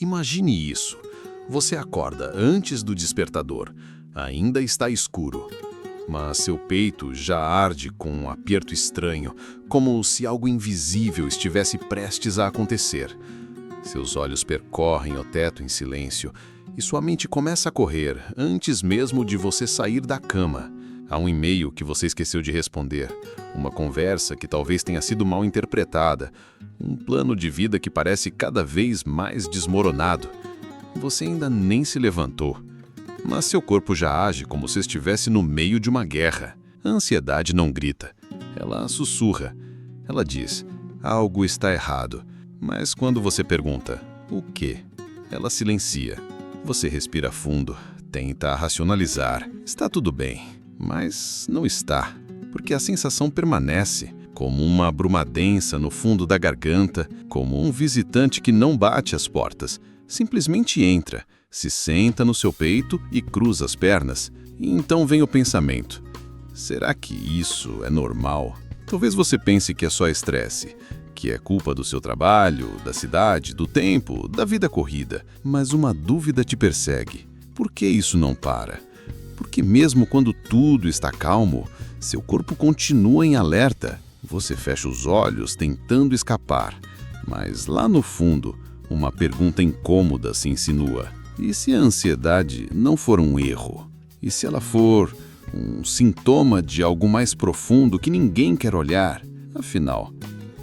Imagine isso. Você acorda antes do despertador. Ainda está escuro. Mas seu peito já arde com um aperto estranho, como se algo invisível estivesse prestes a acontecer. Seus olhos percorrem o teto em silêncio e sua mente começa a correr antes mesmo de você sair da cama. Há um e-mail que você esqueceu de responder, uma conversa que talvez tenha sido mal interpretada, um plano de vida que parece cada vez mais desmoronado. Você ainda nem se levantou, mas seu corpo já age como se estivesse no meio de uma guerra. A ansiedade não grita, ela sussurra. Ela diz, algo está errado. Mas quando você pergunta, o quê? Ela silencia. Você respira fundo, tenta racionalizar. Está tudo bem, mas não está, porque a sensação permanece, como uma bruma densa no fundo da garganta, como um visitante que não bate as portas. Simplesmente entra, se senta no seu peito e cruza as pernas. E então vem o pensamento. Será que isso é normal? Talvez você pense que é só estresse, que é culpa do seu trabalho, da cidade, do tempo, da vida corrida. Mas uma dúvida te persegue. Por que isso não para? Porque mesmo quando tudo está calmo, seu corpo continua em alerta. Você fecha os olhos tentando escapar. Mas lá no fundo, uma pergunta incômoda se insinua. E se a ansiedade não for um erro? E se ela for um sintoma de algo mais profundo que ninguém quer olhar? Afinal,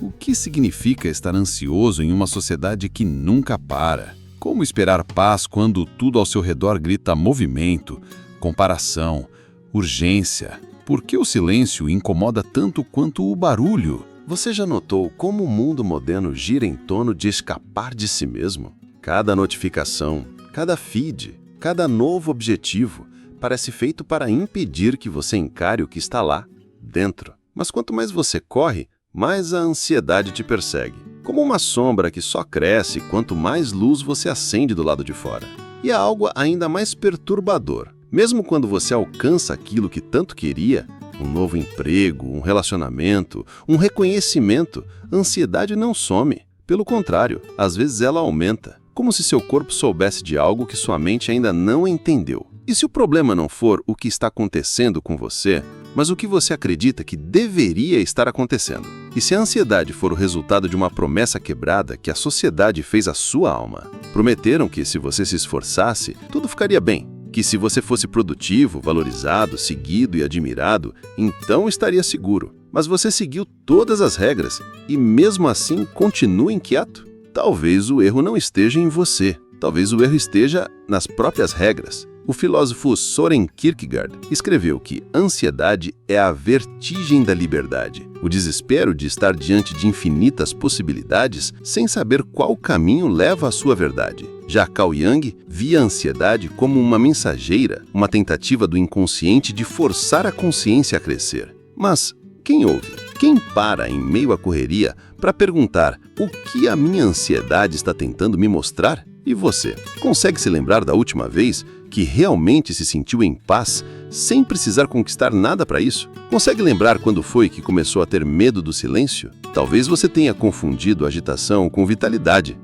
o que significa estar ansioso em uma sociedade que nunca para? Como esperar paz quando tudo ao seu redor grita movimento, comparação, urgência? Por que o silêncio incomoda tanto quanto o barulho? Você já notou como o mundo moderno gira em torno de escapar de si mesmo? Cada notificação, cada feed, cada novo objetivo parece feito para impedir que você encare o que está lá, dentro. Mas quanto mais você corre, mais a ansiedade te persegue. Como uma sombra que só cresce quanto mais luz você acende do lado de fora. E há algo ainda mais perturbador. Mesmo quando você alcança aquilo que tanto queria, um novo emprego, um relacionamento, um reconhecimento, a ansiedade não some. Pelo contrário, às vezes ela aumenta, como se seu corpo soubesse de algo que sua mente ainda não entendeu. E se o problema não for o que está acontecendo com você, mas o que você acredita que deveria estar acontecendo? E se a ansiedade for o resultado de uma promessa quebrada que a sociedade fez à sua alma? Prometeram que se você se esforçasse, tudo ficaria bem. Que se você fosse produtivo, valorizado, seguido e admirado, então estaria seguro. Mas você seguiu todas as regras e mesmo assim continua inquieto? Talvez o erro não esteja em você. Talvez o erro esteja nas próprias regras. O filósofo Soren Kierkegaard escreveu que ansiedade é a vertigem da liberdade, o desespero de estar diante de infinitas possibilidades sem saber qual caminho leva à sua verdade. Já Carl Jung via a ansiedade como uma mensageira, uma tentativa do inconsciente de forçar a consciência a crescer. Mas quem ouve? Quem para em meio à correria para perguntar o que a minha ansiedade está tentando me mostrar? E você, consegue se lembrar da última vez que realmente se sentiu em paz, sem precisar conquistar nada para isso? Consegue lembrar quando foi que começou a ter medo do silêncio? Talvez você tenha confundido agitação com vitalidade.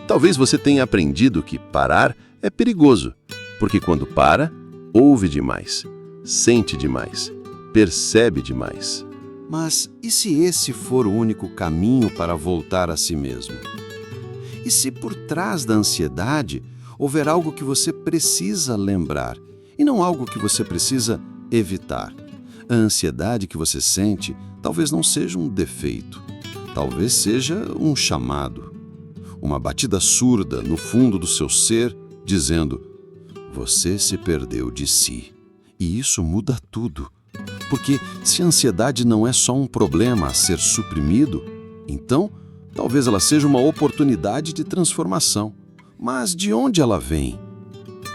Talvez você tenha aprendido que parar é perigoso, porque quando para, ouve demais, sente demais, percebe demais. Mas e se esse for o único caminho para voltar a si mesmo? E se por trás da ansiedade houver algo que você precisa lembrar e não algo que você precisa evitar? A ansiedade que você sente talvez não seja um defeito, talvez seja um chamado, uma batida surda no fundo do seu ser dizendo: você se perdeu de si. E isso muda tudo. Porque se a ansiedade não é só um problema a ser suprimido, então talvez ela seja uma oportunidade de transformação. Mas de onde ela vem?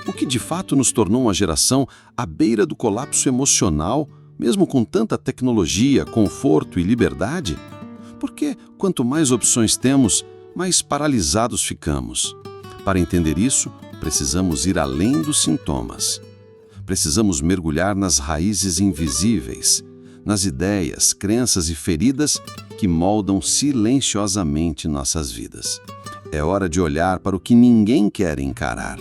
O que de fato nos tornou uma geração à beira do colapso emocional, mesmo com tanta tecnologia, conforto e liberdade? Porque quanto mais opções temos, mais paralisados ficamos. Para entender isso, precisamos ir além dos sintomas. Precisamos mergulhar nas raízes invisíveis, nas ideias, crenças e feridas que moldam silenciosamente nossas vidas. É hora de olhar para o que ninguém quer encarar.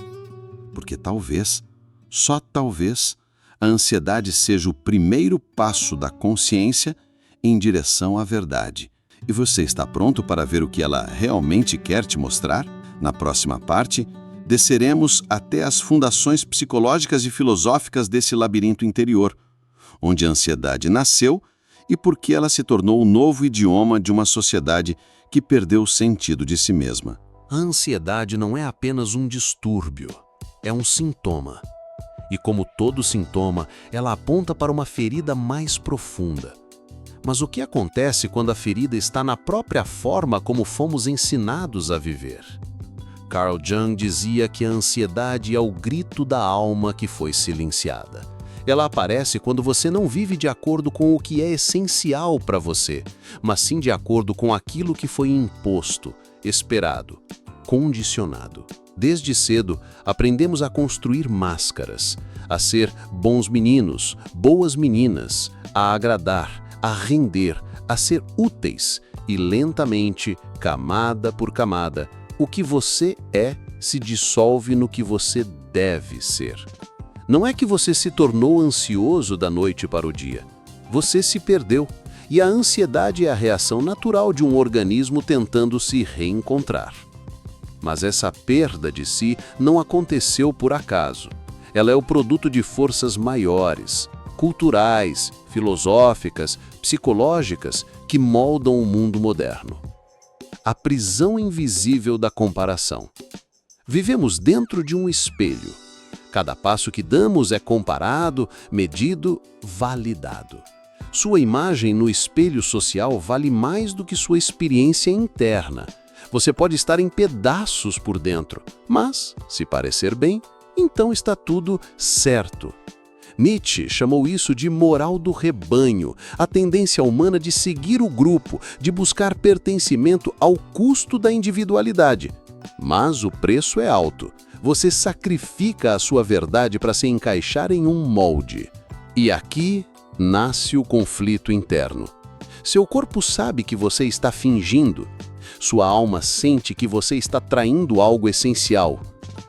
Porque talvez, só talvez, a ansiedade seja o primeiro passo da consciência em direção à verdade. E você está pronto para ver o que ela realmente quer te mostrar? Na próxima parte, desceremos até as fundações psicológicas e filosóficas desse labirinto interior, onde a ansiedade nasceu e por que ela se tornou o novo idioma de uma sociedade que perdeu o sentido de si mesma. A ansiedade não é apenas um distúrbio, é um sintoma. E como todo sintoma, ela aponta para uma ferida mais profunda. Mas o que acontece quando a ferida está na própria forma como fomos ensinados a viver? Carl Jung dizia que a ansiedade é o grito da alma que foi silenciada. Ela aparece quando você não vive de acordo com o que é essencial para você, mas sim de acordo com aquilo que foi imposto, esperado, condicionado. Desde cedo, aprendemos a construir máscaras, a ser bons meninos, boas meninas, a agradar, a render, a ser úteis e lentamente, camada por camada, o que você é se dissolve no que você deve ser. Não é que você se tornou ansioso da noite para o dia. Você se perdeu, e a ansiedade é a reação natural de um organismo tentando se reencontrar. Mas essa perda de si não aconteceu por acaso. Ela é o produto de forças maiores, culturais, filosóficas, psicológicas, que moldam o mundo moderno. A prisão invisível da comparação. Vivemos dentro de um espelho. Cada passo que damos é comparado, medido, validado. Sua imagem no espelho social vale mais do que sua experiência interna. Você pode estar em pedaços por dentro, mas, se parecer bem, então está tudo certo. Nietzsche chamou isso de moral do rebanho, a tendência humana de seguir o grupo, de buscar pertencimento ao custo da individualidade. Mas o preço é alto. Você sacrifica a sua verdade para se encaixar em um molde. E aqui nasce o conflito interno. Seu corpo sabe que você está fingindo. Sua alma sente que você está traindo algo essencial.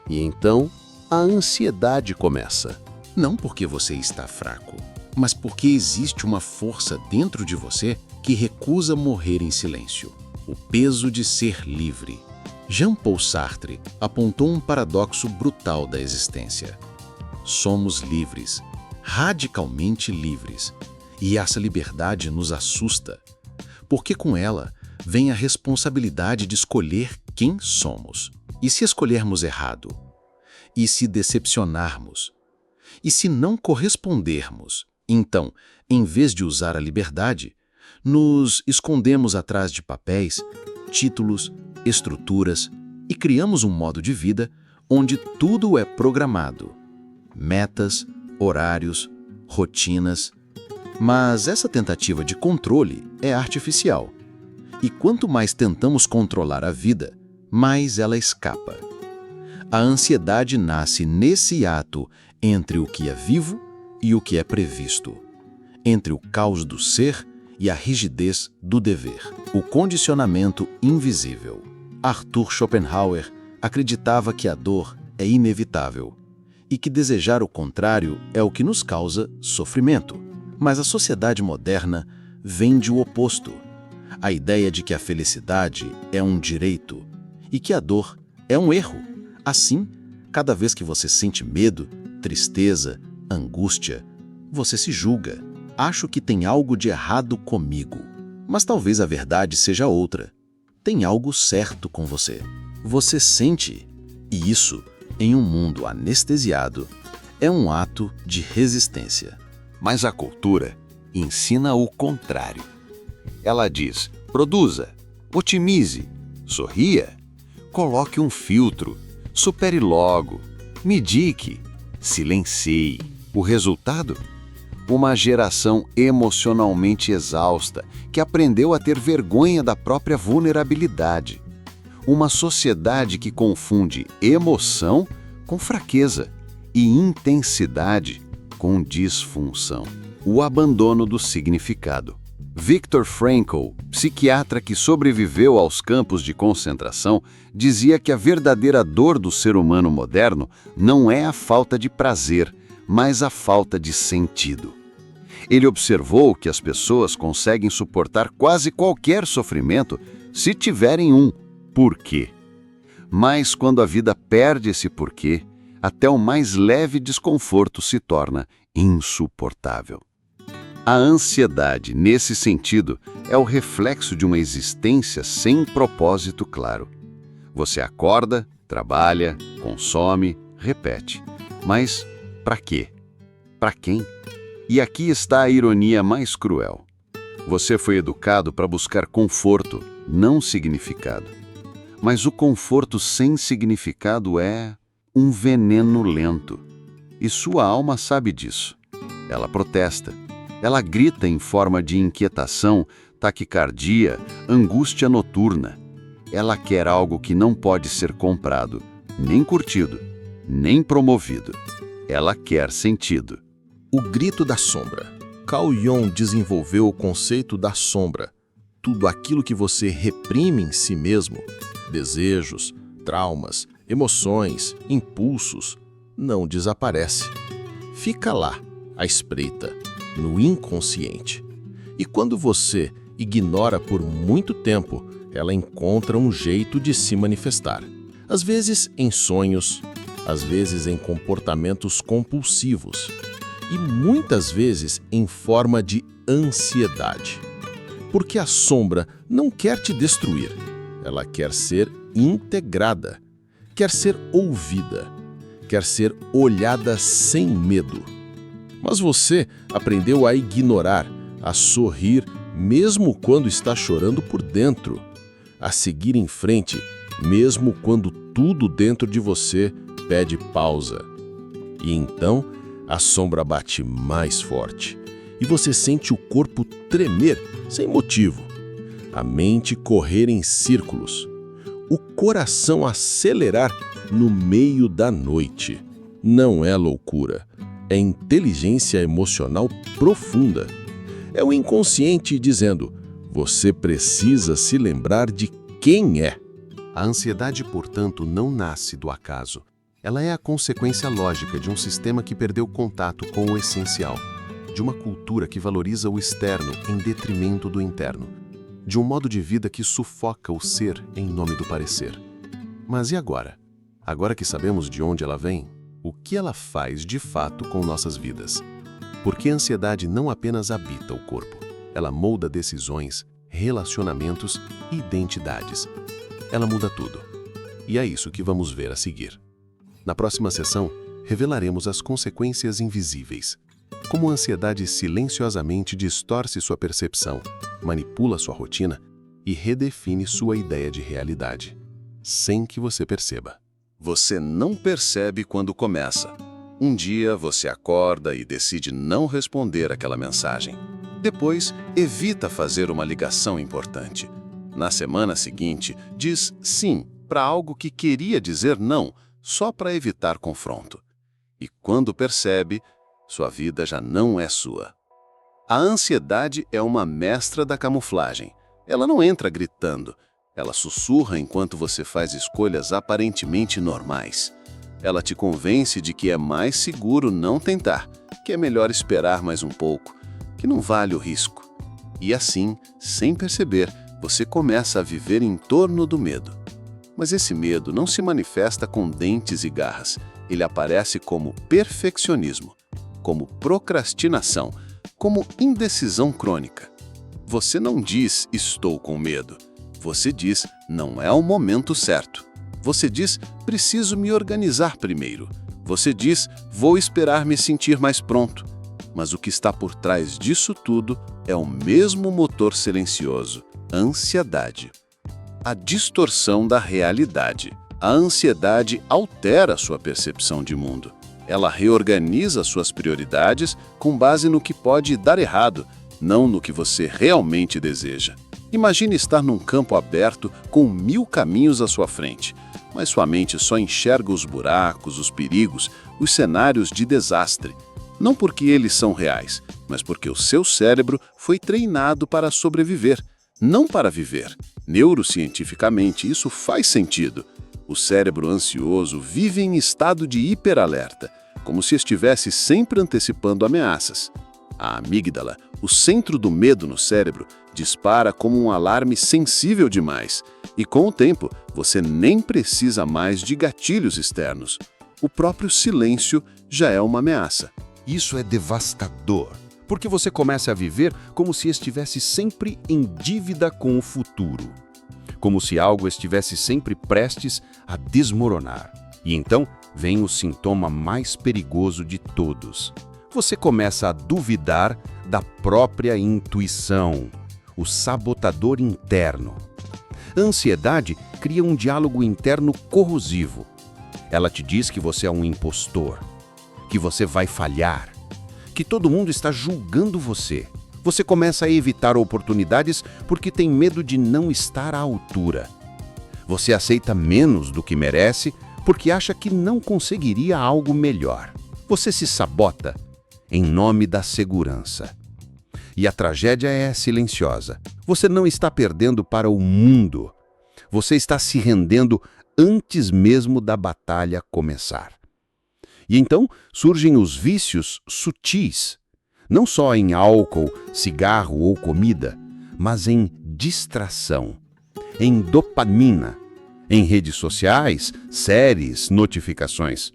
E então, a ansiedade começa. Não porque você está fraco, mas porque existe uma força dentro de você que recusa morrer em silêncio. O peso de ser livre. Jean-Paul Sartre apontou um paradoxo brutal da existência. Somos livres, radicalmente livres, e essa liberdade nos assusta, porque com ela vem a responsabilidade de escolher quem somos. E se escolhermos errado? E se decepcionarmos? E se não correspondermos? Então, em vez de usar a liberdade, nos escondemos atrás de papéis, títulos, estruturas e criamos um modo de vida onde tudo é programado. Metas, horários, rotinas. Mas essa tentativa de controle é artificial. E quanto mais tentamos controlar a vida, mais ela escapa. A ansiedade nasce nesse ato entre o que é vivo e o que é previsto, entre o caos do ser e a rigidez do dever, o condicionamento invisível. Arthur Schopenhauer acreditava que a dor é inevitável e que desejar o contrário é o que nos causa sofrimento. Mas a sociedade moderna vende o oposto, a ideia de que a felicidade é um direito e que a dor é um erro. Assim, cada vez que você sente medo, tristeza, angústia, você se julga. Acho que tem algo de errado comigo. Mas talvez a verdade seja outra. Tem algo certo com você. Você sente. E isso, em um mundo anestesiado, é um ato de resistência. Mas a cultura ensina o contrário. Ela diz: produza, otimize, sorria, coloque um filtro, supere logo, medique, silencie. O resultado? Uma geração emocionalmente exausta que aprendeu a ter vergonha da própria vulnerabilidade. Uma sociedade que confunde emoção com fraqueza e intensidade com disfunção. O abandono do significado. Viktor Frankl, psiquiatra que sobreviveu aos campos de concentração, dizia que a verdadeira dor do ser humano moderno não é a falta de prazer, mas a falta de sentido. Ele observou que as pessoas conseguem suportar quase qualquer sofrimento se tiverem um porquê. Mas quando a vida perde esse porquê, até o mais leve desconforto se torna insuportável. A ansiedade, nesse sentido, é o reflexo de uma existência sem propósito claro. Você acorda, trabalha, consome, repete. Mas para quê? Para quem? E aqui está a ironia mais cruel. Você foi educado para buscar conforto, não significado. Mas o conforto sem significado é um veneno lento. E sua alma sabe disso. Ela protesta. Ela grita em forma de inquietação, taquicardia, angústia noturna. Ela quer algo que não pode ser comprado, nem curtido, nem promovido. Ela quer sentido. O grito da sombra. Carl Jung desenvolveu o conceito da sombra. Tudo aquilo que você reprime em si mesmo, desejos, traumas, emoções, impulsos, não desaparece. Fica lá, à espreita, no inconsciente. E quando você ignora por muito tempo, ela encontra um jeito de se manifestar. Às vezes em sonhos, às vezes em comportamentos compulsivos e muitas vezes em forma de ansiedade. Porque a sombra não quer te destruir, ela quer ser integrada, quer ser ouvida, quer ser olhada sem medo. Mas você aprendeu a ignorar, a sorrir mesmo quando está chorando por dentro, a seguir em frente mesmo quando tudo dentro de você pede pausa. E então a sombra bate mais forte e você sente o corpo tremer sem motivo, a mente correr em círculos, o coração acelerar no meio da noite. Não é loucura, é inteligência emocional profunda. É o inconsciente dizendo: você precisa se lembrar de quem é. A ansiedade, portanto, não nasce do acaso. Ela é a consequência lógica de um sistema que perdeu contato com o essencial, de uma cultura que valoriza o externo em detrimento do interno, de um modo de vida que sufoca o ser em nome do parecer. Mas e agora? Agora que sabemos de onde ela vem, o que ela faz de fato com nossas vidas? Porque a ansiedade não apenas habita o corpo, ela molda decisões, relacionamentos e identidades. Ela muda tudo. E é isso que vamos ver a seguir. Na próxima sessão, revelaremos as consequências invisíveis. Como a ansiedade silenciosamente distorce sua percepção, manipula sua rotina e redefine sua ideia de realidade, sem que você perceba. Você não percebe quando começa. Um dia você acorda e decide não responder aquela mensagem. Depois, evita fazer uma ligação importante. Na semana seguinte, diz sim para algo que queria dizer não, só para evitar confronto. E quando percebe, sua vida já não é sua. A ansiedade é uma mestra da camuflagem. Ela não entra gritando. Ela sussurra enquanto você faz escolhas aparentemente normais. Ela te convence de que é mais seguro não tentar, que é melhor esperar mais um pouco, que não vale o risco. E assim, sem perceber, você começa a viver em torno do medo. Mas esse medo não se manifesta com dentes e garras. Ele aparece como perfeccionismo, como procrastinação, como indecisão crônica. Você não diz estou com medo. Você diz não é o momento certo. Você diz preciso me organizar primeiro. Você diz vou esperar me sentir mais pronto. Mas o que está por trás disso tudo é o mesmo motor silencioso, ansiedade. A distorção da realidade. A ansiedade altera sua percepção de mundo. Ela reorganiza suas prioridades com base no que pode dar errado, não no que você realmente deseja. Imagine estar num campo aberto com 1000 caminhos à sua frente, mas sua mente só enxerga os buracos, os perigos, os cenários de desastre. Não porque eles são reais, mas porque o seu cérebro foi treinado para sobreviver, não para viver. Neurocientificamente, isso faz sentido. O cérebro ansioso vive em estado de hiperalerta, como se estivesse sempre antecipando ameaças. A amígdala, o centro do medo no cérebro, dispara como um alarme sensível demais. E com o tempo, você nem precisa mais de gatilhos externos. O próprio silêncio já é uma ameaça. Isso é devastador, porque você começa a viver como se estivesse sempre em dívida com o futuro. Como se algo estivesse sempre prestes a desmoronar. E então vem o sintoma mais perigoso de todos. Você começa a duvidar da própria intuição, o sabotador interno. A ansiedade cria um diálogo interno corrosivo. Ela te diz que você é um impostor, que você vai falhar, que todo mundo está julgando você. Você começa a evitar oportunidades porque tem medo de não estar à altura. Você aceita menos do que merece porque acha que não conseguiria algo melhor. Você se sabota em nome da segurança. E a tragédia é silenciosa. Você não está perdendo para o mundo. Você está se rendendo antes mesmo da batalha começar. E então surgem os vícios sutis, não só em álcool, cigarro ou comida, mas em distração, em dopamina, em redes sociais, séries, notificações.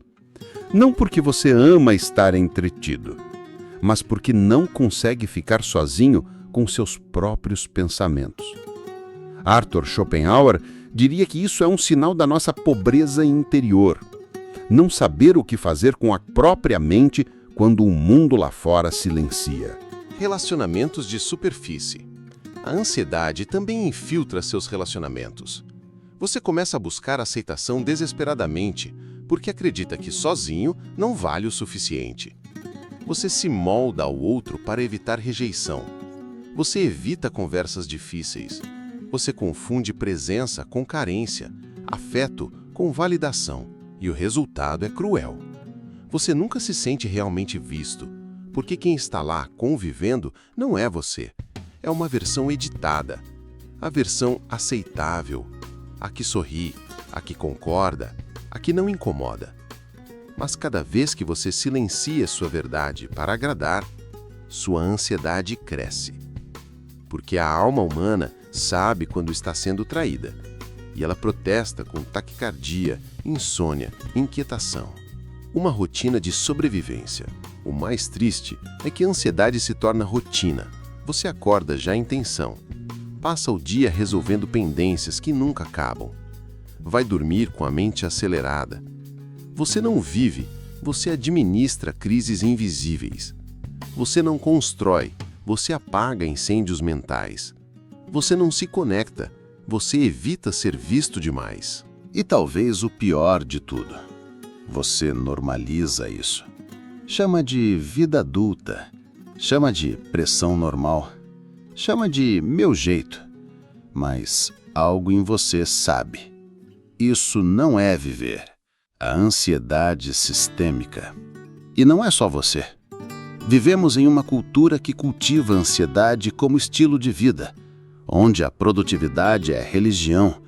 Não porque você ama estar entretido, mas porque não consegue ficar sozinho com seus próprios pensamentos. Arthur Schopenhauer diria que isso é um sinal da nossa pobreza interior. Não saber o que fazer com a própria mente quando o mundo lá fora silencia. Relacionamentos de superfície. A ansiedade também infiltra seus relacionamentos. Você começa a buscar aceitação desesperadamente, porque acredita que sozinho não vale o suficiente. Você se molda ao outro para evitar rejeição. Você evita conversas difíceis. Você confunde presença com carência, afeto com validação, e o resultado é cruel. Você nunca se sente realmente visto, porque quem está lá convivendo não é você. É uma versão editada, a versão aceitável, a que sorri, a que concorda, a que não incomoda. Mas cada vez que você silencia sua verdade para agradar, sua ansiedade cresce. Porque a alma humana sabe quando está sendo traída, e ela protesta com taquicardia, insônia, inquietação. Uma rotina de sobrevivência. O mais triste é que a ansiedade se torna rotina. Você acorda já em tensão. Passa o dia resolvendo pendências que nunca acabam. Vai dormir com a mente acelerada. Você não vive, você administra crises invisíveis. Você não constrói, você apaga incêndios mentais. Você não se conecta, você evita ser visto demais. E talvez o pior de tudo. Você normaliza isso. Chama de vida adulta. Chama de pressão normal. Chama de meu jeito. Mas algo em você sabe. Isso não é viver. A ansiedade sistêmica. E não é só você. Vivemos em uma cultura que cultiva a ansiedade como estilo de vida, onde a produtividade é religião,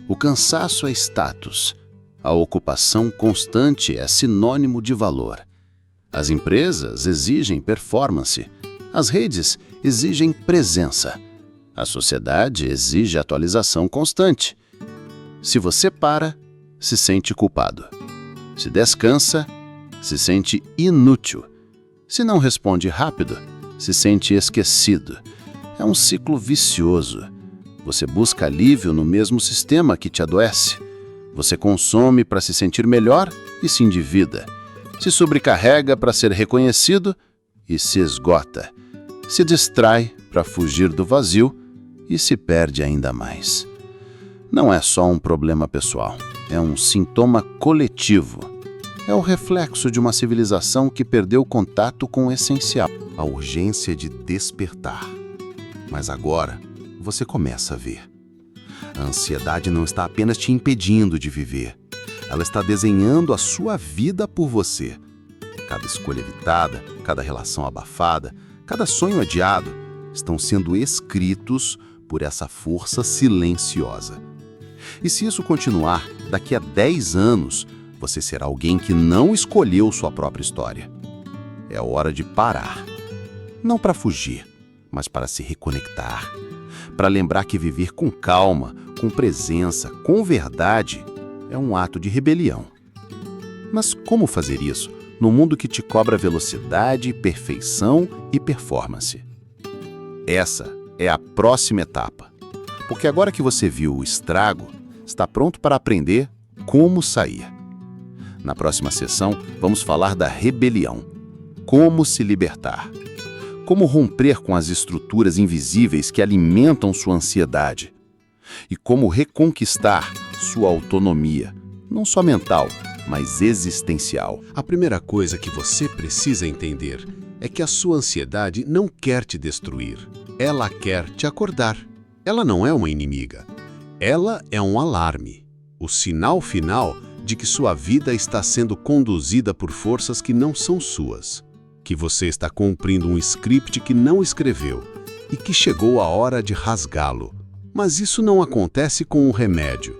o cansaço é status, a ocupação constante é sinônimo de valor. As empresas exigem performance, as redes exigem presença, a sociedade exige atualização constante. Se você para, se sente culpado. Se descansa, se sente inútil. Se não responde rápido, se sente esquecido. É um ciclo vicioso. Você busca alívio no mesmo sistema que te adoece. Você consome para se sentir melhor e se endivida. Se sobrecarrega para ser reconhecido e se esgota. Se distrai para fugir do vazio e se perde ainda mais. Não é só um problema pessoal, é um sintoma coletivo. É o reflexo de uma civilização que perdeu contato com o essencial. A urgência de despertar. Mas agora, você começa a ver. A ansiedade não está apenas te impedindo de viver. Ela está desenhando a sua vida por você. Cada escolha evitada, cada relação abafada, cada cada sonho adiado estão sendo escritos por essa força silenciosa. E se isso continuar, daqui a 10 anos, você será alguém que não escolheu sua própria história. É hora de parar. Não para fugir, mas para se reconectar. Para lembrar que viver com calma, com presença, com verdade, é um ato de rebelião. Mas como fazer isso num mundo que te cobra velocidade, perfeição e performance? Essa é a próxima etapa. Porque agora que você viu o estrago, está pronto para aprender como sair. Na próxima sessão, vamos falar da rebelião. Como se libertar. Como romper com as estruturas invisíveis que alimentam sua ansiedade. E como reconquistar sua autonomia, não só mental, mas existencial. A primeira coisa que você precisa entender é que a sua ansiedade não quer te destruir. Ela quer te acordar. Ela não é uma inimiga. Ela é um alarme, o sinal final de que sua vida está sendo conduzida por forças que não são suas, que você está cumprindo um script que não escreveu e que chegou a hora de rasgá-lo. Mas isso não acontece com um remédio,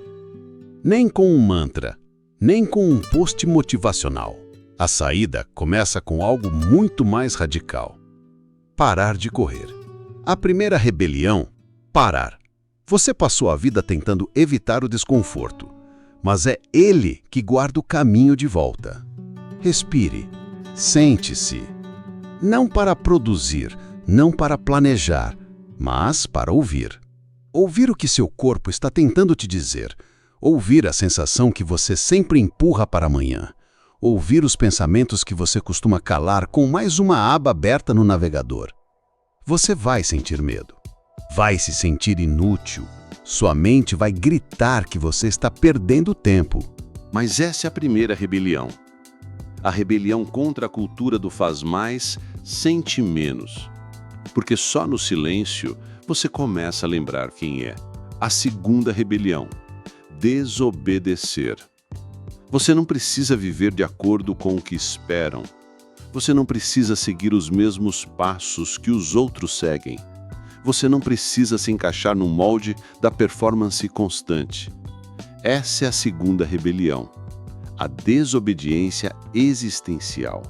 nem com um mantra, nem com um post motivacional. A saída começa com algo muito mais radical. Parar de correr. A primeira rebelião, parar. Você passou a vida tentando evitar o desconforto, mas é ele que guarda o caminho de volta. Respire, sente-se. Não para produzir, não para planejar, mas para ouvir. Ouvir o que seu corpo está tentando te dizer. Ouvir a sensação que você sempre empurra para amanhã. Ouvir os pensamentos que você costuma calar com mais uma aba aberta no navegador. Você vai sentir medo. Vai se sentir inútil. Sua mente vai gritar que você está perdendo tempo. Mas essa é a primeira rebelião. A rebelião contra a cultura do faz mais, sente menos. Porque só no silêncio você começa a lembrar quem é. A segunda rebelião, desobedecer. Você não precisa viver de acordo com o que esperam. Você não precisa seguir os mesmos passos que os outros seguem. Você não precisa se encaixar no molde da performance constante. Essa é a segunda rebelião, a desobediência existencial.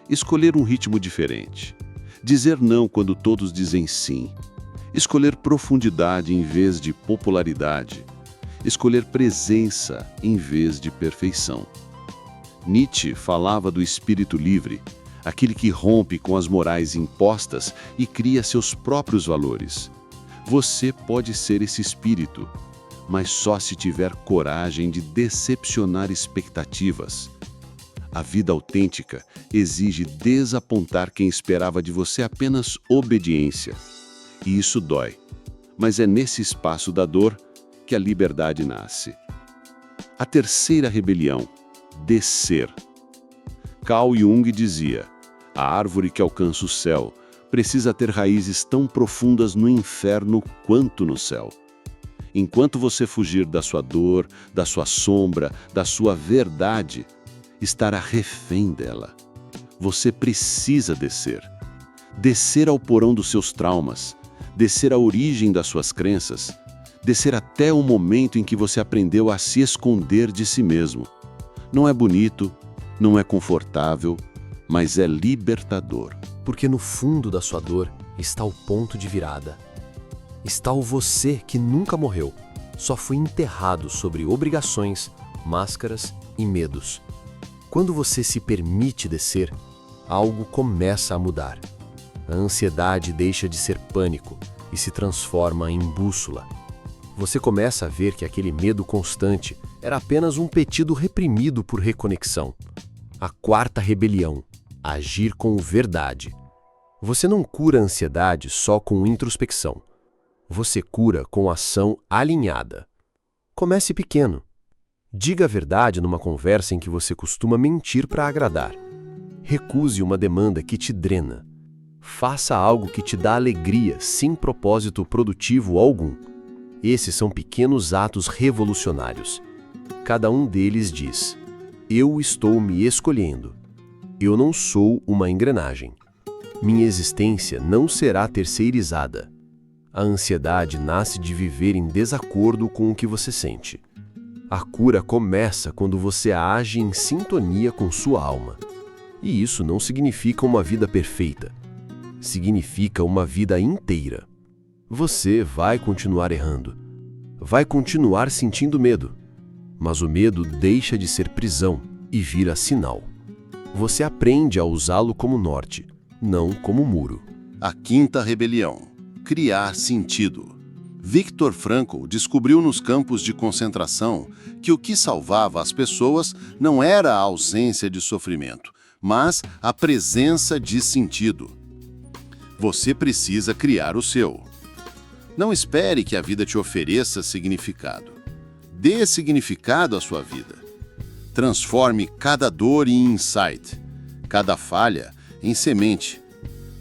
Escolher um ritmo diferente. Dizer não quando todos dizem sim. Escolher profundidade em vez de popularidade. Escolher presença em vez de perfeição. Nietzsche falava do espírito livre, aquele que rompe com as morais impostas e cria seus próprios valores. Você pode ser esse espírito, mas só se tiver coragem de decepcionar expectativas. A vida autêntica exige desapontar quem esperava de você apenas obediência. E isso dói, mas é nesse espaço da dor que a liberdade nasce. A terceira rebelião, descer. Carl Jung dizia: a árvore que alcança o céu precisa ter raízes tão profundas no inferno quanto no céu. Enquanto você fugir da sua dor, da sua sombra, da sua verdade, estará refém dela. Você precisa descer. Descer ao porão dos seus traumas, descer à origem das suas crenças, descer até o momento em que você aprendeu a se esconder de si mesmo. Não é bonito, não é confortável, mas é libertador. Porque no fundo da sua dor está o ponto de virada. Está o você que nunca morreu, só foi enterrado sobre obrigações, máscaras e medos. Quando você se permite descer, algo começa a mudar. A ansiedade deixa de ser pânico e se transforma em bússola. Você começa a ver que aquele medo constante era apenas um pedido reprimido por reconexão. A quarta rebelião, agir com verdade. Você não cura a ansiedade só com introspecção. Você cura com ação alinhada. Comece pequeno. Diga a verdade numa conversa em que você costuma mentir para agradar. Recuse uma demanda que te drena. Faça algo que te dá alegria sem propósito produtivo algum. Esses são pequenos atos revolucionários. Cada um deles diz: eu estou me escolhendo. Eu não sou uma engrenagem. Minha existência não será terceirizada. A ansiedade nasce de viver em desacordo com o que você sente. A cura começa quando você age em sintonia com sua alma. E isso não significa uma vida perfeita. Significa uma vida inteira. Você vai continuar errando. Vai continuar sentindo medo. Mas o medo deixa de ser prisão e vira sinal. Você aprende a usá-lo como norte, não como muro. A quinta rebelião: criar sentido. Viktor Frankl descobriu nos campos de concentração que o que salvava as pessoas não era a ausência de sofrimento, mas a presença de sentido. Você precisa criar o seu. Não espere que a vida te ofereça significado. Dê significado à sua vida. Transforme cada dor em insight, cada falha em semente,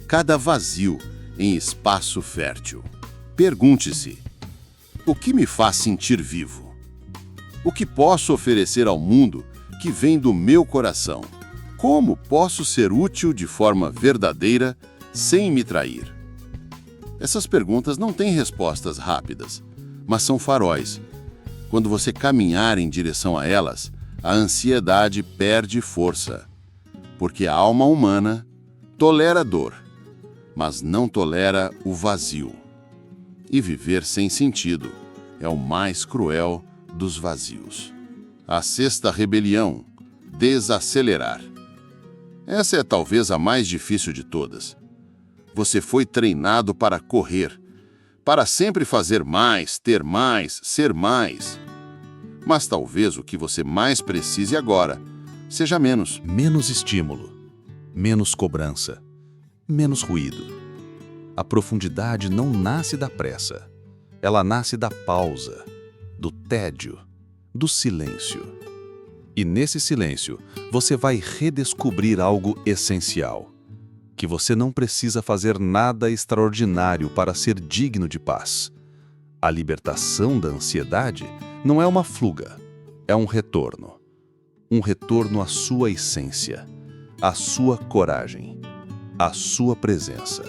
cada vazio em espaço fértil. Pergunte-se: o que me faz sentir vivo? O que posso oferecer ao mundo que vem do meu coração? Como posso ser útil de forma verdadeira sem me trair? Essas perguntas não têm respostas rápidas, mas são faróis. Quando você caminhar em direção a elas, a ansiedade perde força, porque a alma humana tolera a dor, mas não tolera o vazio. E viver sem sentido é o mais cruel dos vazios. A sexta rebelião: desacelerar. Essa é talvez a mais difícil de todas. Você foi treinado para correr, para sempre fazer mais, ter mais, ser mais. Mas talvez o que você mais precise agora seja menos. Menos estímulo, menos cobrança, menos ruído. A profundidade não nasce da pressa. Ela nasce da pausa, do tédio, do silêncio. E nesse silêncio, você vai redescobrir algo essencial: que você não precisa fazer nada extraordinário para ser digno de paz. A libertação da ansiedade não é uma fuga, é um retorno. Um retorno à sua essência, à sua coragem, à sua presença.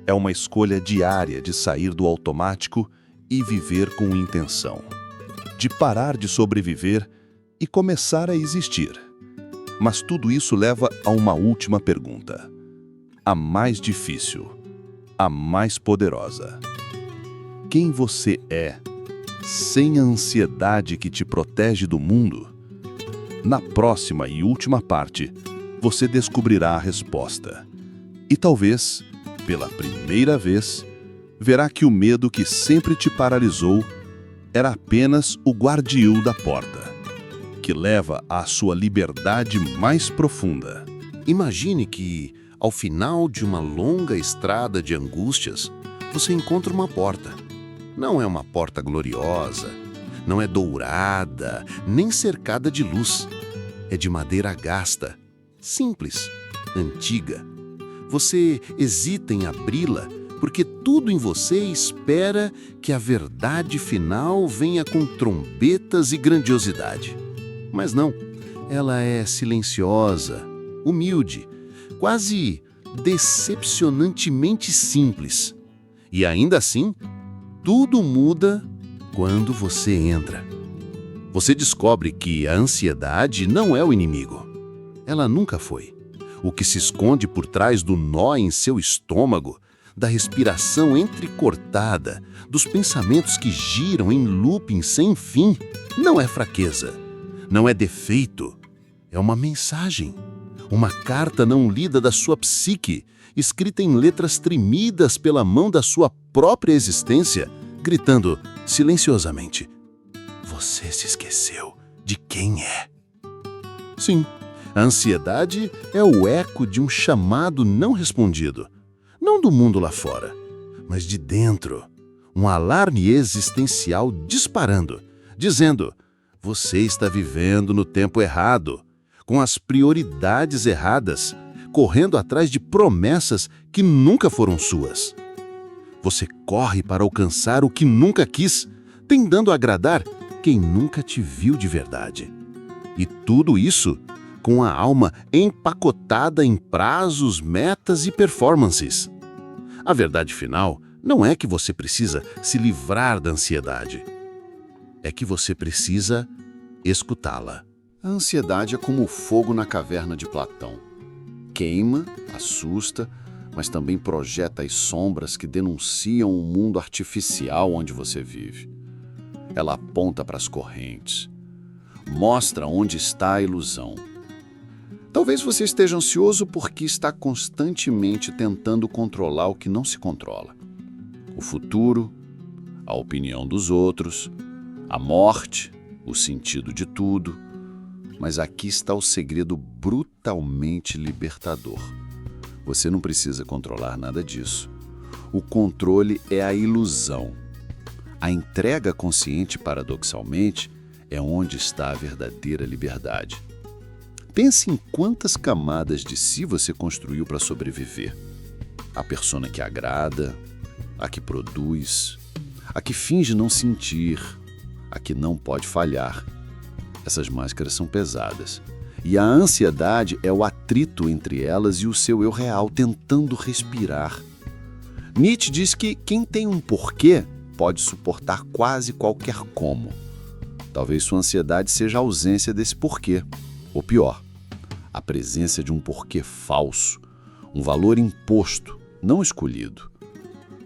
É uma escolha diária de sair do automático e viver com intenção. De parar de sobreviver e começar a existir. Mas tudo isso leva a uma última pergunta. A mais difícil, a mais poderosa. Quem você é, sem a ansiedade que te protege do mundo? Na próxima e última parte, você descobrirá a resposta. E talvez, pela primeira vez, verá que o medo que sempre te paralisou era apenas o guardião da porta, que leva à sua liberdade mais profunda. Imagine que, ao final de uma longa estrada de angústias, você encontra uma porta. Não é uma porta gloriosa, não é dourada, nem cercada de luz. É de madeira gasta, simples, antiga. Você hesita em abri-la porque tudo em você espera que a verdade final venha com trombetas e grandiosidade. Mas não, ela é silenciosa, humilde, quase decepcionantemente simples. E ainda assim, tudo muda quando você entra. Você descobre que a ansiedade não é o inimigo. Ela nunca foi. O que se esconde por trás do nó em seu estômago, da respiração entrecortada, dos pensamentos que giram em looping sem fim, não é fraqueza, não é defeito. É uma mensagem, uma carta não lida da sua psique, escrita em letras tremidas pela mão da sua própria existência, gritando silenciosamente: você se esqueceu de quem é. Sim, a ansiedade é o eco de um chamado não respondido, não do mundo lá fora, mas de dentro. Um alarme existencial disparando, dizendo: você está vivendo no tempo errado, com as prioridades erradas, correndo atrás de promessas que nunca foram suas. Você corre para alcançar o que nunca quis, tentando agradar quem nunca te viu de verdade. E tudo isso com a alma empacotada em prazos, metas e performances. A verdade final não é que você precisa se livrar da ansiedade. É que você precisa escutá-la. A ansiedade é como o fogo na caverna de Platão. Queima, assusta, mas também projeta as sombras que denunciam o mundo artificial onde você vive. Ela aponta para as correntes, mostra onde está a ilusão. Talvez você esteja ansioso porque está constantemente tentando controlar o que não se controla. O futuro, a opinião dos outros, a morte, o sentido de tudo. Mas aqui está o segredo brutalmente libertador. Você não precisa controlar nada disso. O controle é a ilusão. A entrega consciente, paradoxalmente, é onde está a verdadeira liberdade. Pense em quantas camadas de si você construiu para sobreviver. A persona que agrada, a que produz, a que finge não sentir, a que não pode falhar. Essas máscaras são pesadas. E a ansiedade é o atrito entre elas e o seu eu real tentando respirar. Nietzsche diz que quem tem um porquê pode suportar quase qualquer como. Talvez sua ansiedade seja a ausência desse porquê. Ou pior, a presença de um porquê falso, um valor imposto, não escolhido.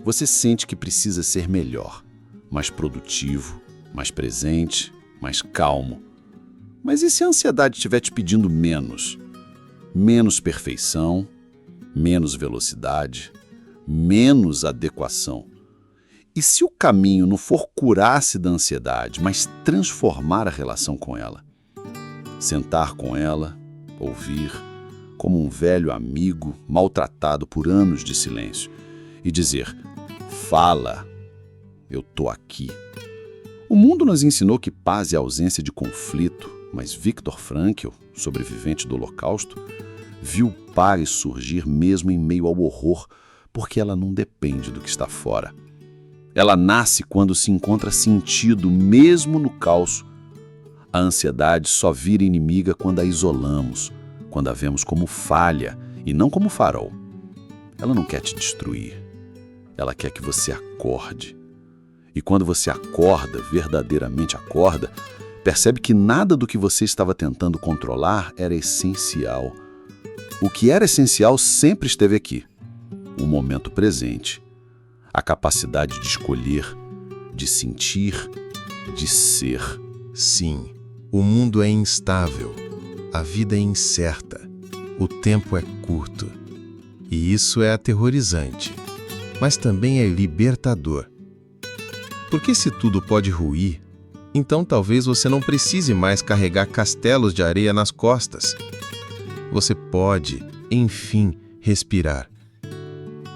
Você sente que precisa ser melhor, mais produtivo, mais presente, mais calmo. Mas e se a ansiedade estiver te pedindo menos? Menos perfeição, menos velocidade, menos adequação. E se o caminho não for curar-se da ansiedade, mas transformar a relação com ela? Sentar com ela, ouvir, como um velho amigo maltratado por anos de silêncio, e dizer: fala, eu tô aqui. O mundo nos ensinou que paz é ausência de conflito, mas Viktor Frankl, sobrevivente do Holocausto, viu paz surgir mesmo em meio ao horror, porque ela não depende do que está fora. Ela nasce quando se encontra sentido, mesmo no caos. A ansiedade só vira inimiga quando a isolamos, quando a vemos como falha e não como farol. Ela não quer te destruir. Ela quer que você acorde. E quando você acorda, verdadeiramente acorda, percebe que nada do que você estava tentando controlar era essencial. O que era essencial sempre esteve aqui. O momento presente. A capacidade de escolher, de sentir, de ser. Sim, o mundo é instável, a vida é incerta, o tempo é curto. E isso é aterrorizante, mas também é libertador. Porque se tudo pode ruir, então talvez você não precise mais carregar castelos de areia nas costas. Você pode, enfim, respirar.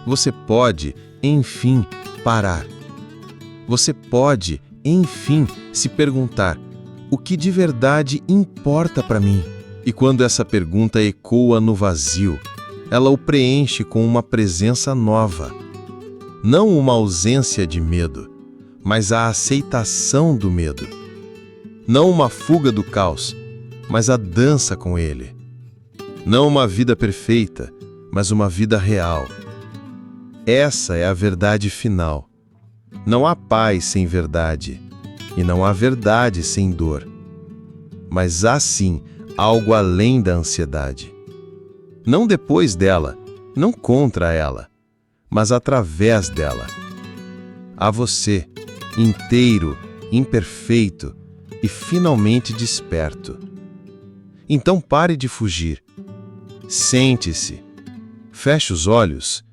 Você pode, enfim, parar. Você pode, enfim, se perguntar: o que de verdade importa para mim? E quando essa pergunta ecoa no vazio, ela o preenche com uma presença nova. Não uma ausência de medo, mas a aceitação do medo. Não uma fuga do caos, mas a dança com ele. Não uma vida perfeita, mas uma vida real. Essa é a verdade final. Não há paz sem verdade, e não há verdade sem dor. Mas há sim algo além da ansiedade. Não depois dela, não contra ela, mas através dela. Há você, inteiro, imperfeito e finalmente desperto. Então pare de fugir. Sente-se, feche os olhos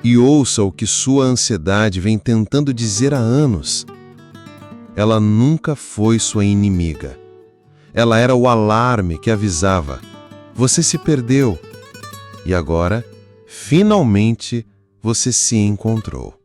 e ouça o que sua ansiedade vem tentando dizer há anos. Ela nunca foi sua inimiga. Ela era o alarme que avisava: você se perdeu. E agora, finalmente, você se encontrou.